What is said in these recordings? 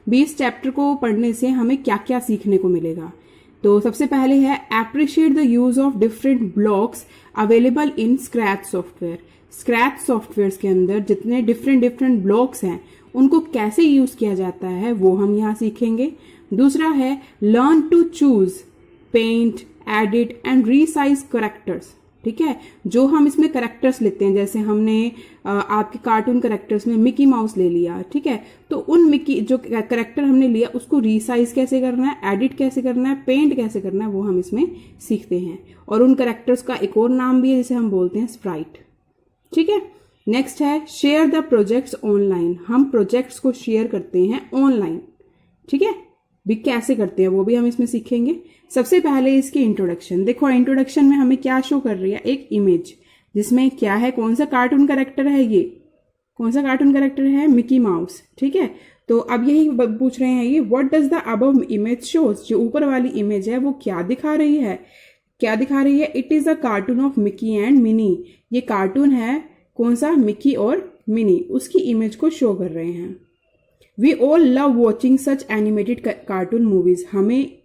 भी इस चैप्टर को पढ़ने से हमें क्या क्या सीखने को मिलेगा। तो सबसे पहले है appreciate the use of different blocks available in scratch software. Scratch software के अंदर जितने डिफरेंट ब्लॉक्स हैं उनको कैसे यूज किया जाता है वो हम यहाँ सीखेंगे। दूसरा है learn to choose, paint, edit and resize characters. ठीक है, जो हम इसमें करेक्टर्स लेते हैं, जैसे हमने आपके कार्टून करेक्टर्स में मिकी माउस ले लिया, ठीक है, तो उन मिकी जो करेक्टर हमने लिया उसको रीसाइज कैसे करना है, एडिट कैसे करना है, पेंट कैसे करना है, वो हम इसमें सीखते हैं। और उन करेक्टर्स का एक और नाम भी है जिसे हम बोलते हैं स्प्राइट। ठीक है, नेक्स्ट है शेयर द प्रोजेक्ट्स ऑनलाइन। हम प्रोजेक्ट्स को शेयर करते हैं ऑनलाइन। ठीक है, भी कैसे करते हैं वो भी हम इसमें सीखेंगे। सबसे पहले इसकी इंट्रोडक्शन देखो। इंट्रोडक्शन में हमें क्या शो कर रही है, एक इमेज जिसमें क्या है, कौन सा कार्टून कैरेक्टर है, ये कौन सा कार्टून कैरेक्टर है, मिकी माउस। ठीक है, तो अब यही पूछ रहे हैं ये what does the above image shows. जो ऊपर वाली इमेज है वो क्या दिखा रही है, क्या दिखा रही है, it is a cartoon of Mickey and mini. ये कार्टून है कौन सा, मिकी और मिनी, उसकी इमेज को शो कर रहे हैं। We all love watching such animated cartoon movies. हमें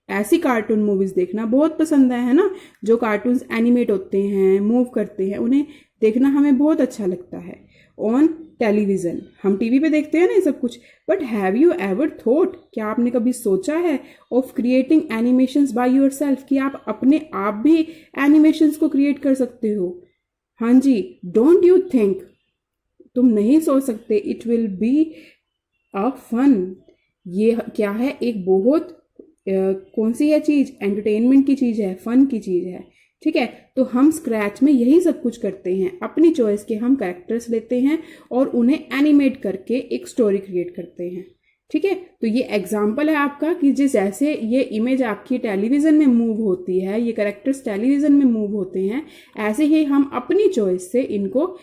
ऐसी कार्टून मूवीज देखना बहुत पसंद है ना, जो कार्टून्स एनिमेट होते हैं, मूव करते हैं, उन्हें देखना हमें बहुत अच्छा लगता है। ऑन टेलीविजन, हम टीवी पे देखते हैं ना ये सब कुछ। But have you ever thought, क्या आपने कभी सोचा है, of creating animations by yourself, कि आप अपने आप भी एनिमेशंस को क्रिएट कर सकते हो। हाँ जी, डोंट यू थिंक, तुम नहीं सोच सकते, it will be a fun. ये क्या है, एक बहुत कौन सी है चीज, एंटरटेनमेंट की चीज है, फन की चीज है। ठीक है, तो हम स्क्रैच में यही सब कुछ करते हैं। अपनी चॉइस के हम कैरेक्टर्स लेते हैं और उन्हें एनिमेट करके एक स्टोरी क्रिएट करते हैं। ठीक है, तो ये एग्जाम्पल है आपका कि जिस ऐसे ये इमेज आपकी टेलीविजन में मूव होती है, ये कैरेक्टर्स टेलीविजन में मूव होते हैं, ऐसे ही हम अपनी चॉइस से इनको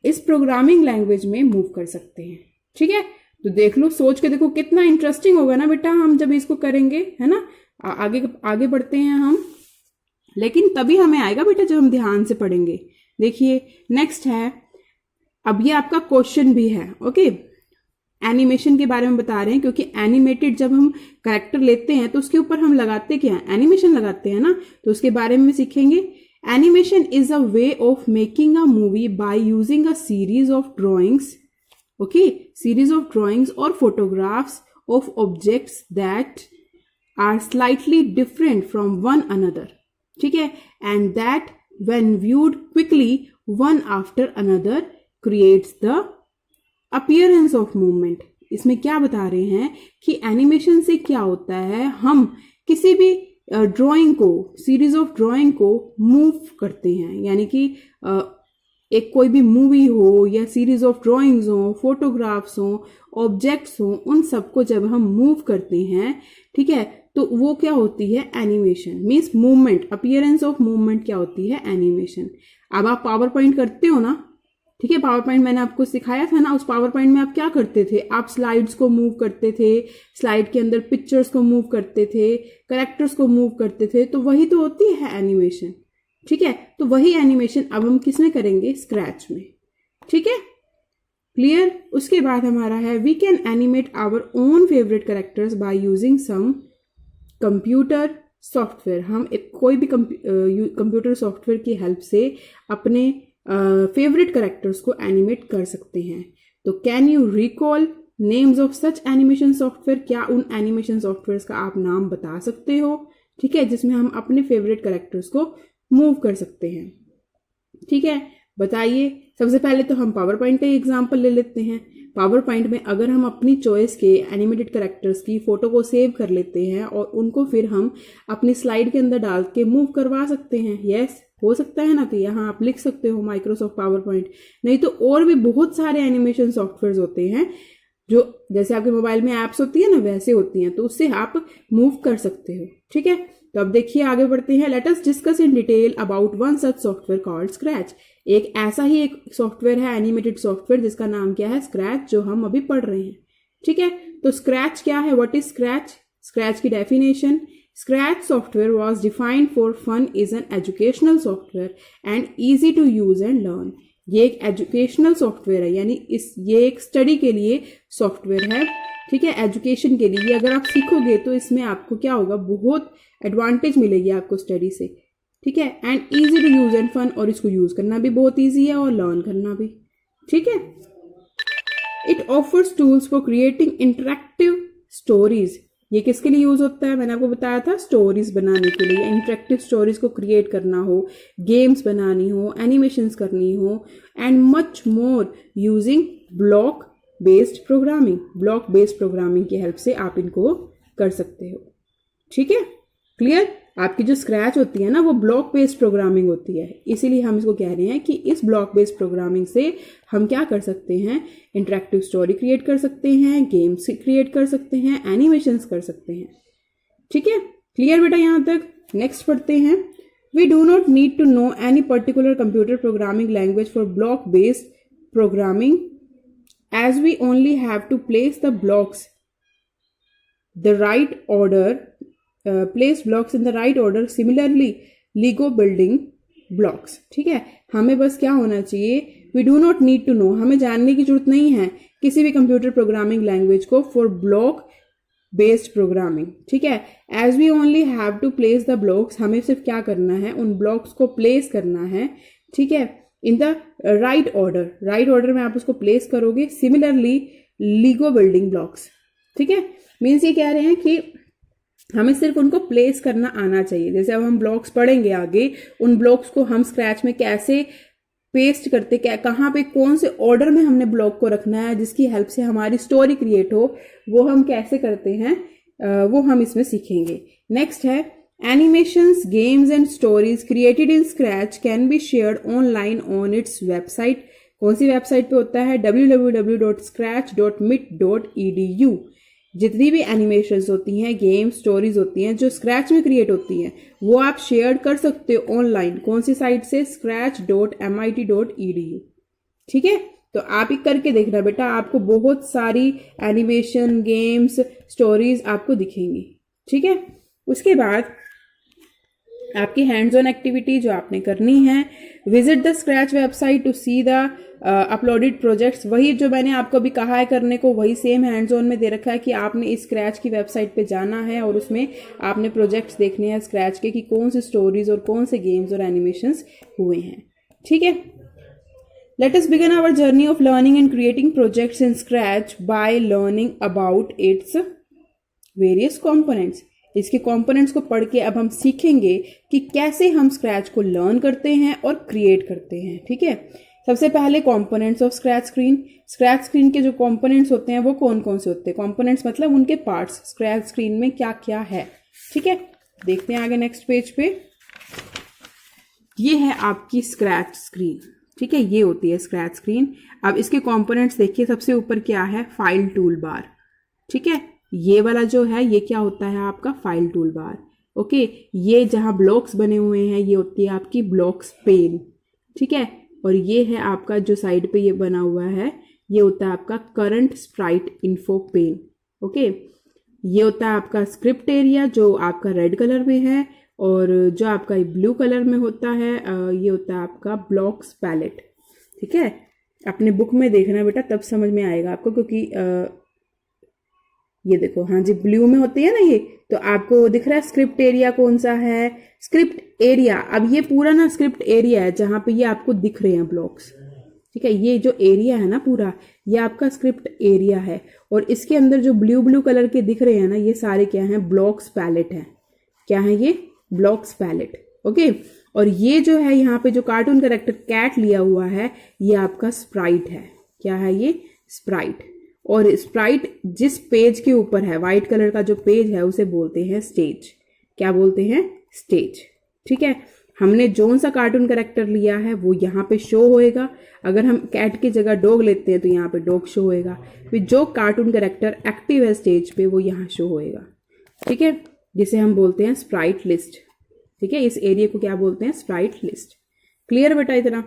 इस प्रोग्रामिंग लैंग्वेज में मूव कर सकते हैं। ठीक है, तो देख लो, सोच के देखो कितना इंटरेस्टिंग होगा ना बेटा हम जब इसको करेंगे, है ना। आगे बढ़ते हैं हम, लेकिन तभी हमें आएगा बेटा जब हम ध्यान से पढ़ेंगे। देखिए नेक्स्ट है, अब ये आपका क्वेश्चन भी है। ओके, एनिमेशन के बारे में बता रहे हैं, क्योंकि एनिमेटेड जब हम कैरेक्टर लेते हैं तो उसके ऊपर हम लगाते क्या है, एनिमेशन लगाते हैं ना, तो उसके बारे में सीखेंगे। Animation is a way of making a movie by using a series of drawings, okay, series of drawings or photographs of objects that are slightly different from one another. ठीक है, and that when viewed quickly one after another creates the appearance of movement. इसमें क्या बता रहे हैं कि animation से क्या होता है, हम किसी भी ड्राइंग को, सीरीज ऑफ ड्राइंग को मूव करते हैं, यानी कि एक कोई भी मूवी हो या सीरीज ऑफ ड्राइंग्स हो, फोटोग्राफ्स हो, ऑब्जेक्ट्स हो, उन सबको जब हम मूव करते हैं, ठीक है, तो वो क्या होती है, animation. Means movement, appearance of movement क्या होती है, एनिमेशन। अब आप पावर पॉइंट करते हो ना, ठीक है, पावर पॉइंट मैंने आपको सिखाया था ना, उस पावर पॉइंट में आप क्या करते थे, आप स्लाइड्स को मूव करते थे, स्लाइड के अंदर पिक्चर्स को मूव करते थे, कैरेक्टर्स को मूव करते थे, तो वही तो होती है एनिमेशन। ठीक है, तो वही एनिमेशन अब हम किसमें करेंगे, स्क्रैच में। ठीक है, क्लियर। उसके बाद हमारा है we can animate our own favourite characters by using some computer software. हम कोई भी कंप्यूटर सॉफ्टवेयर की हेल्प से अपने फेवरेट कैरेक्टर्स को एनिमेट कर सकते हैं। तो can you recall names of such animation software, क्या उन एनिमेशन सॉफ्टवेयर का आप नाम बता सकते हो, ठीक है, जिसमें हम अपने फेवरेट कैरेक्टर्स को मूव कर सकते हैं। ठीक है, बताइए। सबसे पहले तो हम पावर पॉइंट का एग्जांपल ले लेते हैं। पावर पॉइंट में अगर हम अपनी चॉइस के एनिमेटेड कैरेक्टर्स की फोटो को सेव कर लेते हैं और उनको फिर हम अपनी स्लाइड के अंदर डाल के मूव करवा सकते हैं, यस, हो सकता है ना। तो यहाँ आप लिख सकते हो माइक्रोसॉफ्ट पावर पॉइंट। नहीं तो और भी बहुत सारे एनिमेशन सॉफ्टवेयर होते हैं जो जैसे आपके मोबाइल में एप्स होती है ना, वैसे होती हैं, तो उससे आप मूव कर सकते हो। ठीक है, तो अब देखिए आगे बढ़ते हैं। Let us discuss in detail about one such software called scratch. एक ऐसा ही एक सॉफ्टवेयर है, एनिमेटेड सॉफ्टवेयर, जिसका नाम क्या है, स्क्रैच, जो हम अभी पढ़ रहे हैं। ठीक है, तो स्क्रैच क्या है, व्हाट इज स्क्रैच। स्क्रैच की definition, Scratch software was defined for fun, is an educational software and easy to use and learn. ये एक एजुकेशनल सॉफ्टवेयर है, यानी ये एक स्टडी के लिए सॉफ्टवेयर है, ठीक है, एजुकेशन के लिए। अगर आप सीखोगे तो इसमें आपको क्या होगा, बहुत एडवांटेज मिलेगी आपको स्टडी से, ठीक है। And easy to use and fun, और इसको यूज करना भी बहुत इजी है और लर्न करना भी, ठीक है। It offers tools for creating interactive stories. ये किसके लिए यूज होता है, मैंने आपको बताया था, स्टोरीज बनाने के लिए। इंटरेक्टिव स्टोरीज को क्रिएट करना हो, गेम्स बनानी हो, एनिमेशंस करनी हो, and much more using block based programming. Block based programming की हेल्प से आप इनको कर सकते हो, ठीक है, क्लियर। आपकी जो स्क्रैच होती है ना, वो ब्लॉक बेस्ड प्रोग्रामिंग होती है, इसीलिए हम इसको कह रहे हैं कि इस ब्लॉक बेस्ड प्रोग्रामिंग से हम क्या कर सकते हैं, इंटरेक्टिव स्टोरी क्रिएट कर सकते हैं, गेम्स क्रिएट कर सकते हैं, एनिमेशंस कर सकते हैं, ठीक है, क्लियर बेटा यहां तक। नेक्स्ट पढ़ते हैं। We do not need to know any particular computer programming language for block based programming, as we only have to place the blocks the right order, place blocks in the right order, similarly Lego building blocks, ठीक है। हमें बस क्या होना चाहिए, we do not need to know, हमें जानने की जरूरत नहीं है किसी भी कंप्यूटर प्रोग्रामिंग लैंग्वेज को फॉर ब्लॉक बेस्ड प्रोग्रामिंग, ठीक है। As we only have to place the blocks, हमें सिर्फ क्या करना है, उन ब्लॉक्स को प्लेस करना है, ठीक है, in the right order. Right order में आप उसको प्लेस करोगे। सिमिलरली लीगो बिल्डिंग ब्लॉक्स, ठीक है, मीन्स ये कह रहे हैं कि हमें सिर्फ उनको प्लेस करना आना चाहिए। जैसे अब हम ब्लॉक्स पढ़ेंगे आगे, उन ब्लॉक्स को हम स्क्रैच में कैसे पेस्ट करते, क्या कहाँ पे कौन से ऑर्डर में हमने ब्लॉक को रखना है जिसकी हेल्प से हमारी स्टोरी क्रिएट हो, वो हम कैसे करते हैं, वो हम इसमें सीखेंगे। नेक्स्ट है animations, games and stories created in scratch can be shared online on its website. कौन सी वेबसाइट पे होता है, www.scratch.mit.edu। जितनी भी एनिमेशंस होती हैं, गेम्स, स्टोरीज होती हैं जो स्क्रैच में क्रिएट होती हैं, वो आप शेयर कर सकते हो ऑनलाइन। कौन सी साइट से, scratch.mit.edu, ठीक है। तो आप ही करके देखना बेटा, आपको बहुत सारी एनिमेशन, गेम्स, स्टोरीज आपको दिखेंगी, ठीक है। उसके बाद आपकी हैंड्स ऑन एक्टिविटी जो आपने करनी है, visit the Scratch website to see the uploaded projects. वही जो मैंने आपको अभी कहा है करने को, वही सेम हैंड्स ऑन में दे रखा है कि आपने इस स्क्रैच की वेबसाइट पे जाना है और उसमें आपने प्रोजेक्ट्स देखने हैं स्क्रैच के कि कौन से स्टोरीज और कौन से गेम्स और एनिमेशंस हुए हैं, ठीक है। Let us begin our journey of learning and creating projects in Scratch by learning about its various components. इसके कंपोनेंट्स को पढ़ के अब हम सीखेंगे कि कैसे हम स्क्रैच को लर्न करते हैं और क्रिएट करते हैं, ठीक है। सबसे पहले components of scratch screen. Scratch screen के जो कंपोनेंट्स होते हैं वो कौन कौन से होते हैं, कंपोनेंट्स मतलब उनके पार्ट्स, स्क्रैच स्क्रीन में क्या क्या है, ठीक है। देखते हैं आगे नेक्स्ट पेज पे। ये है आपकी स्क्रैच स्क्रीन, ठीक है, ये होती है स्क्रैच स्क्रीन। अब इसके कंपोनेंट्स देखिए, सबसे ऊपर क्या है, फाइल टूल बार, ठीक है। ये वाला जो है ये क्या होता है आपका, फाइल टूल बार, ओके। ये जहां ब्लॉक्स बने हुए हैं ये होती है आपकी ब्लॉक्स पेन, ठीक है। और ये है आपका जो साइड पे ये बना हुआ है, ये होता है आपका current sprite info pane, okay. ये होता है आपका स्क्रिप्ट एरिया जो आपका रेड कलर में है, और जो आपका ब्लू कलर में होता है ये होता है आपका ब्लॉक्स पैलेट, ठीक है। अपने बुक में देखना बेटा, तब समझ में आएगा आपको, क्योंकि ये देखो, हाँ जी, ब्लू में होती है ना ये, तो आपको दिख रहा है स्क्रिप्ट एरिया कौन सा है, स्क्रिप्ट एरिया। अब ये पूरा ना स्क्रिप्ट एरिया है जहां पे ये आपको दिख रहे हैं ब्लॉक्स, ठीक है। ये जो एरिया है ना पूरा, ये आपका स्क्रिप्ट एरिया है, और इसके अंदर जो ब्लू ब्लू कलर के दिख रहे हैं ना, ये सारे क्या हैं, ब्लॉक्स पैलेट है। क्या है ये, ब्लॉक्स पैलेट, ओके। और ये जो है यहाँ पे जो कार्टून कैरेक्टर कैट लिया हुआ है, ये आपका स्प्राइट है। क्या है ये, स्प्राइट। और स्प्राइट जिस पेज के ऊपर है, व्हाइट कलर का जो पेज है, उसे बोलते हैं स्टेज। क्या बोलते हैं, स्टेज, ठीक है। हमने जोन सा कार्टून कैरेक्टर लिया है वो यहाँ पे शो होएगा। अगर हम कैट की जगह डॉग लेते हैं तो यहाँ पे डॉग शो होएगा। फिर जो कार्टून कैरेक्टर एक्टिव है स्टेज पे वो यहाँ शो होएगा, ठीक है, जिसे हम बोलते हैं स्प्राइट लिस्ट, ठीक है। इस एरिया को क्या बोलते हैं, स्प्राइट लिस्ट। क्लियर बेटा इतना,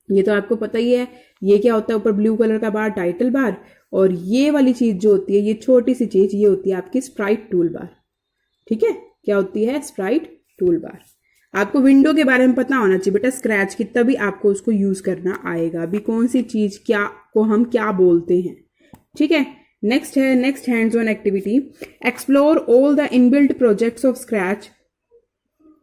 ये तो आपको पता ही है। ये क्या होता है, ऊपर ब्लू कलर का बार, टाइटल बार, और ये वाली चीज जो होती है, ये छोटी सी चीज, ये होती है आपकी स्प्राइट टूल बार, ठीक है। क्या होती है, स्प्राइट टूल बार। आपको विंडो के बारे में पता होना चाहिए बेटा स्क्रैच की, तभी आपको उसको यूज करना आएगा। अभी कौन सी चीज क्या को हम क्या बोलते हैं, ठीक है। नेक्स्ट है, next hands on activity, explore all the inbuilt projects of scratch.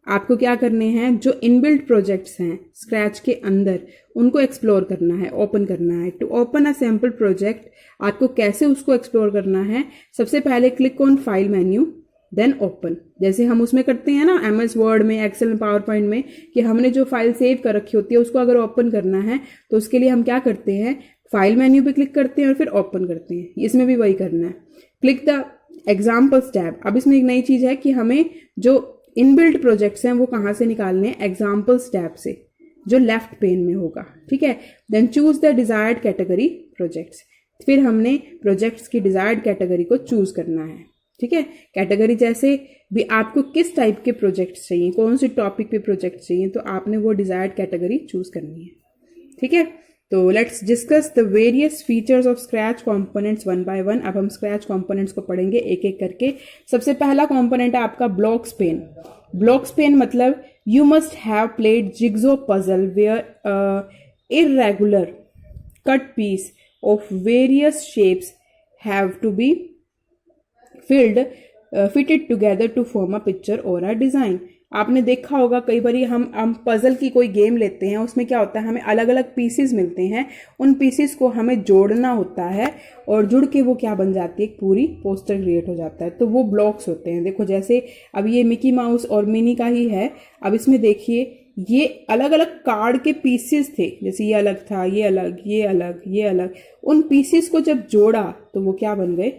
आपको क्या करने हैं, जो इनबिल्ट प्रोजेक्ट्स हैं स्क्रैच के अंदर उनको एक्सप्लोर करना है, ओपन करना है। To open a sample project, आपको कैसे उसको एक्सप्लोर करना है, सबसे पहले click on file menu then open. जैसे हम उसमें करते हैं ना MS वर्ड में, एक्सेल में, पावर पॉइंट में, कि हमने जो फाइल सेव कर रखी होती है उसको अगर ओपन करना है तो उसके लिए हम क्या करते हैं, फाइल मेन्यू पे क्लिक करते हैं और फिर ओपन करते हैं। इसमें भी वही करना है, क्लिक द एग्जाम्पल्स टैब। अब इसमें एक नई चीज है कि हमें जो इनबिल्ट प्रोजेक्ट्स हैं वो कहाँ से निकालने हैं, एग्जाम्पल्स टैब से, जो लेफ्ट पेन में होगा, ठीक है। Then choose the desired category projects, फिर हमने प्रोजेक्ट्स की डिजायर्ड कैटेगरी को चूज करना है, ठीक है। कैटेगरी जैसे भी आपको किस टाइप के प्रोजेक्ट्स चाहिए, कौन से टॉपिक पे प्रोजेक्ट चाहिए, तो आपने वो डिजायर्ड कैटेगरी चूज करनी है, ठीक है। तो let's discuss the various features of scratch components one by one. अब हम स्क्रैच कंपोनेंट्स को पढ़ेंगे एक एक करके। सबसे पहला कंपोनेंट है आपका ब्लॉक्स पेन। ब्लॉक्स पेन मतलब you must have played jigsaw puzzle where irregular cut piece of various shapes have to be fitted together to form a picture or a design। आपने देखा होगा कई बार हम पजल की कोई गेम लेते हैं, उसमें क्या होता है, हमें अलग अलग पीसेस मिलते हैं, उन पीसेस को हमें जोड़ना होता है और जुड़ के वो क्या बन जाती है, एक पूरी पोस्टर क्रिएट हो जाता है। तो वो ब्लॉक्स होते हैं। देखो जैसे अब ये मिकी माउस और मिनी का ही है। अब इसमें देखिए ये अलग अलग कार्ड के पीसेस थे, जैसे ये अलग था, ये अलग, ये अलग, ये अलग। उन पीसेस को जब जोड़ा तो वो क्या बन गए,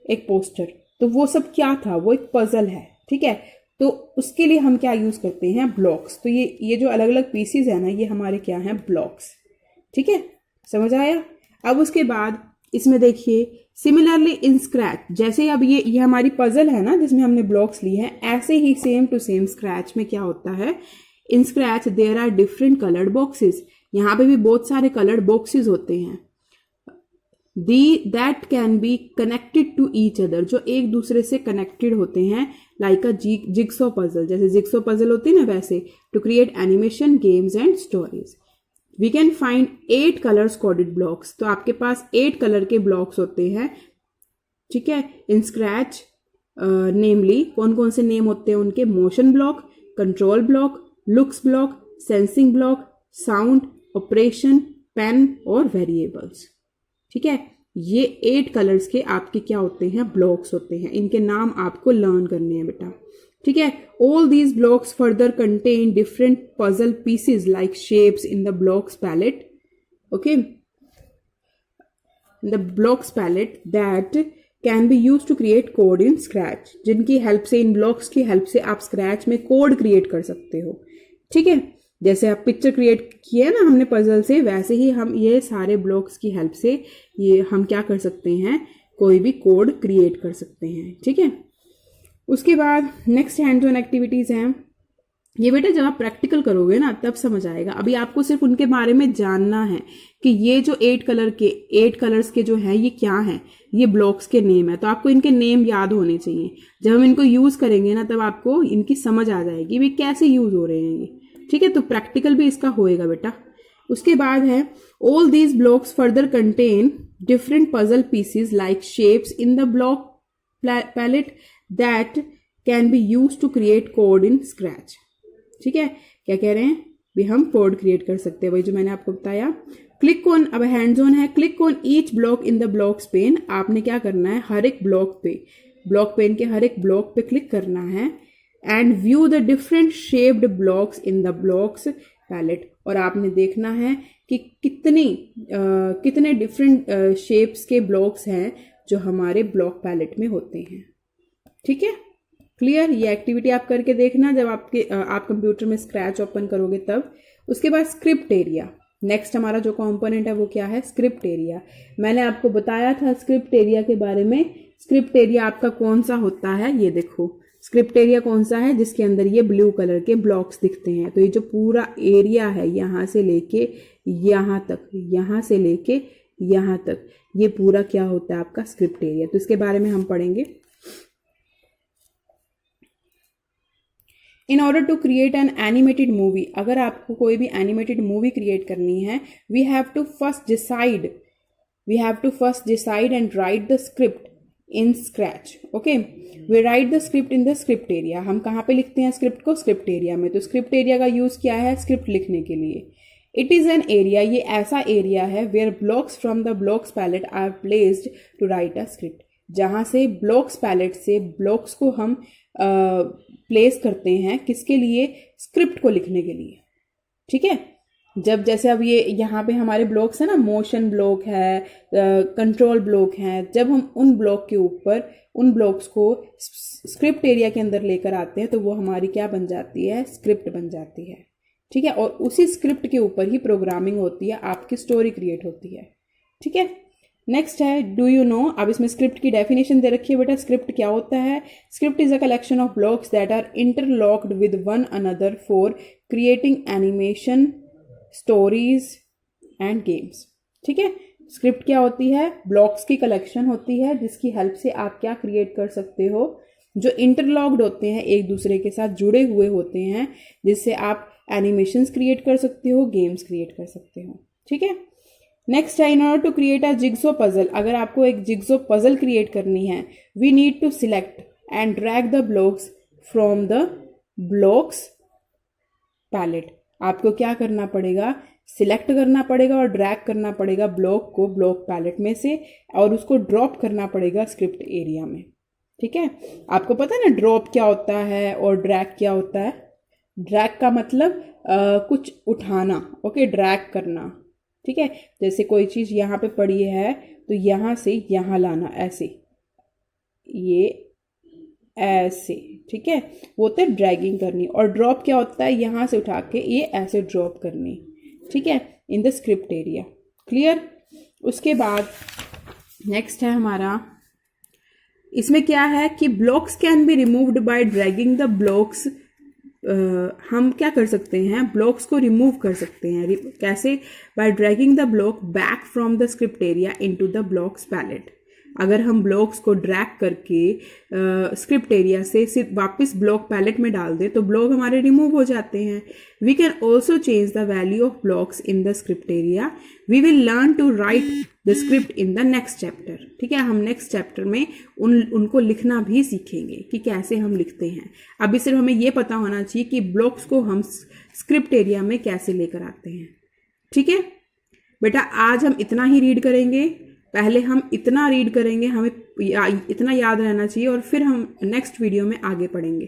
एक पोस्टर। तो वो सब क्या था, वो एक पजल है, ठीक है। तो उसके लिए हम क्या यूज करते हैं, ब्लॉक्स। तो ये जो अलग अलग पीसेस है ना, ये हमारे क्या हैं, ब्लॉक्स, ठीक है। समझ आया। अब उसके बाद इसमें देखिए सिमिलरली इन स्क्रैच, जैसे अब ये हमारी पजल है ना जिसमें हमने ब्लॉक्स लिए हैं, ऐसे ही सेम टू सेम स्क्रैच में क्या होता है, in scratch there are different coloured boxes. यहाँ पे भी बहुत सारे कलर्ड बॉक्सेस होते हैं, that can be connected to each other, जो एक दूसरे से कनेक्टेड होते हैं, लाइक अ जिग्सो पजल, जैसे जिग्सो पजल होती है ना वैसे, to create animation, games and stories. We can find 8 colours coded blocks. तो आपके पास 8 कलर के ब्लॉक्स होते हैं, ठीक है, इन स्क्रैच। नेमली कौन कौन से नेम होते हैं उनके, motion block, control block, looks block, sensing block, sound, operation, pen और वेरिएबल्स, ठीक है। ये 8 कलर्स के आपके क्या होते हैं, ब्लॉक्स होते हैं। इनके नाम आपको लर्न करने हैं बेटा, ठीक है। All these blocks further contain different puzzle pieces like shapes in the blocks palette, okay, the blocks palette that can be use to create code in Scratch, जिनकी हेल्प से, इन ब्लॉक्स की हेल्प से आप स्क्रैच में code create कर सकते हो, ठीक है। जैसे आप पिक्चर क्रिएट किए ना हमने पजल से, वैसे ही हम ये सारे ब्लॉक्स की हेल्प से ये हम क्या कर सकते हैं, कोई भी कोड क्रिएट कर सकते हैं, ठीक है। उसके बाद नेक्स्ट हैंड्स ऑन एक्टिविटीज हैं। ये बेटा जब आप प्रैक्टिकल करोगे ना तब समझ आएगा। अभी आपको सिर्फ उनके बारे में जानना है कि ये जो 8 कलर्स के जो हैं ये क्या हैं, ये ब्लॉक्स के नेम है। तो आपको इनके नेम याद होने चाहिए। जब हम इनको यूज करेंगे ना तब आपको इनकी समझ आ जाएगी वे कैसे यूज हो रहे हैं ये, ठीक है। तो प्रैक्टिकल भी इसका होएगा बेटा। उसके बाद है all these blocks further contain different puzzle pieces like shapes in the block palette that can be use to create code in Scratch, ठीक है। क्या कह रहे हैं भी, हम कोड क्रिएट कर सकते हैं, वही जो मैंने आपको बताया। क्लिक ऑन, अब हैंड्स ऑन है, click on each block in the blocks pane. आपने क्या करना है, हर एक ब्लॉक पे, ब्लॉक पेन के हर एक ब्लॉक पे क्लिक करना है and view the different shaped blocks in the blocks palette. और आपने देखना है कि कितने डिफरेंट शेप्स के ब्लॉक्स हैं जो हमारे ब्लॉक पैलेट में होते हैं, ठीक है। क्लियर। ये एक्टिविटी आप करके देखना जब आप कंप्यूटर में स्क्रैच ओपन करोगे तब। उसके बाद स्क्रिप्ट एरिया, नेक्स्ट हमारा जो कंपोनेंट है वो क्या है, स्क्रिप्ट एरिया। मैंने आपको बताया था स्क्रिप्ट एरिया के बारे में। स्क्रिप्ट एरिया आपका कौन सा होता है, ये देखो स्क्रिप्ट एरिया कौन सा है, जिसके अंदर ये ब्लू कलर के ब्लॉक्स दिखते हैं। तो ये जो पूरा एरिया है यहाँ से लेके यहाँ तक, यहाँ से लेके यहाँ तक, ये पूरा क्या होता है आपका स्क्रिप्ट एरिया। तो इसके बारे में हम पढ़ेंगे। In order to create an animated movie, अगर आपको कोई भी एनिमेटेड मूवी क्रिएट करनी है, we have to first decide and write the script in Scratch. Okay, we write the script in the script area. हम कहाँ पे लिखते हैं स्क्रिप्ट को? स्क्रिप्ट एरिया में. तो स्क्रिप्ट एरिया का यूज क्या है? स्क्रिप्ट लिखने के लिए. इट इज एन एरिया, ये ऐसा एरिया है where blocks from the blocks palette are placed to write a script, जहां से ब्लॉक्स पैलेट से ब्लॉक्स को हम प्लेस करते हैं. किसके लिए? स्क्रिप्ट को लिखने के लिए. ठीक है, जब जैसे अब ये यहाँ पे हमारे ब्लॉक्स है ना, मोशन ब्लॉक है, कंट्रोल ब्लॉक है, जब हम उन ब्लॉक के ऊपर उन ब्लॉक्स को स्क्रिप्ट एरिया के अंदर लेकर आते हैं तो वो हमारी क्या बन जाती है? स्क्रिप्ट बन जाती है. ठीक है, और उसी स्क्रिप्ट के ऊपर ही प्रोग्रामिंग होती है, आपकी स्टोरी क्रिएट होती है. ठीक है, नेक्स्ट है डू यू नो. अब इसमें स्क्रिप्ट की डेफिनेशन दे रखी है बेटा. स्क्रिप्ट क्या होता है? Script is a collection of blocks that are interlocked with one another for creating animation, stories and games. ठीक है, स्क्रिप्ट क्या होती है? ब्लॉक्स की कलेक्शन होती है जिसकी हेल्प से आप क्या क्रिएट कर सकते हो? जो इंटरलॉक्ड होते हैं, एक दूसरे के साथ जुड़े हुए होते हैं, जिससे आप एनिमेशंस क्रिएट कर सकते हो, गेम्स क्रिएट कर सकते हो. ठीक है, नेक्स्ट है in order to create a jigsaw puzzle. अगर आपको एक जिग्सो पजल क्रिएट करनी है, we need to select and drag the blocks from the blocks palette. आपको क्या करना पड़ेगा? सिलेक्ट करना पड़ेगा और ड्रैग करना पड़ेगा ब्लॉक को ब्लॉक पैलेट में से, और उसको ड्रॉप करना पड़ेगा स्क्रिप्ट एरिया में. ठीक है, आपको पता है ना ड्रॉप क्या होता है और ड्रैग क्या होता है? ड्रैग का मतलब कुछ उठाना. ओके, ड्रैग करना. ठीक है, जैसे कोई चीज यहाँ पे पड़ी है तो यहाँ से यहाँ लाना, ऐसे, ये ऐसे. ठीक है, वो होता है ड्रैगिंग करनी. और ड्रॉप क्या होता है? यहाँ से उठा के ये ऐसे ड्रॉप करनी. ठीक है, इन द स्क्रिप्ट एरिया. क्लियर? उसके बाद नेक्स्ट है हमारा, इसमें क्या है कि blocks can be removed by dragging the blocks. हम क्या कर सकते हैं? ब्लॉक्स को रिमूव कर सकते हैं. कैसे? By dragging the block back from the script area into the blocks palette. अगर हम ब्लॉक्स को ड्रैग करके स्क्रिप्ट एरिया से सिर्फ वापस ब्लॉक पैलेट में डाल दें तो ब्लॉक हमारे रिमूव हो जाते हैं. We can also change the value of blocks in the script area. We will learn to write the script in the next chapter. ठीक है, हम नेक्स्ट चैप्टर में उनको लिखना भी सीखेंगे कि कैसे हम लिखते हैं. अभी सिर्फ हमें ये पता होना चाहिए कि ब्लॉक्स को हम स्क्रिप्ट एरिया में कैसे लेकर आते हैं. ठीक है बेटा, आज हम इतना ही रीड करेंगे. पहले हम इतना रीड करेंगे, हमें इतना याद रहना चाहिए, और फिर हम नेक्स्ट वीडियो में आगे पढ़ेंगे.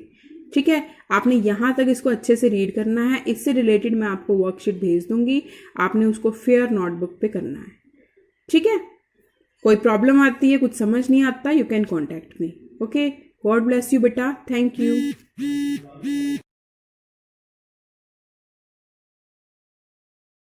ठीक है, आपने यहाँ तक इसको अच्छे से रीड करना है. इससे रिलेटेड मैं आपको वर्कशीट भेज दूंगी, आपने उसको फेयर नोटबुक पे करना है. ठीक है, कोई प्रॉब्लम आती है, कुछ समझ नहीं आता, you can contact me. Okay, God bless you बेटा. Thank you.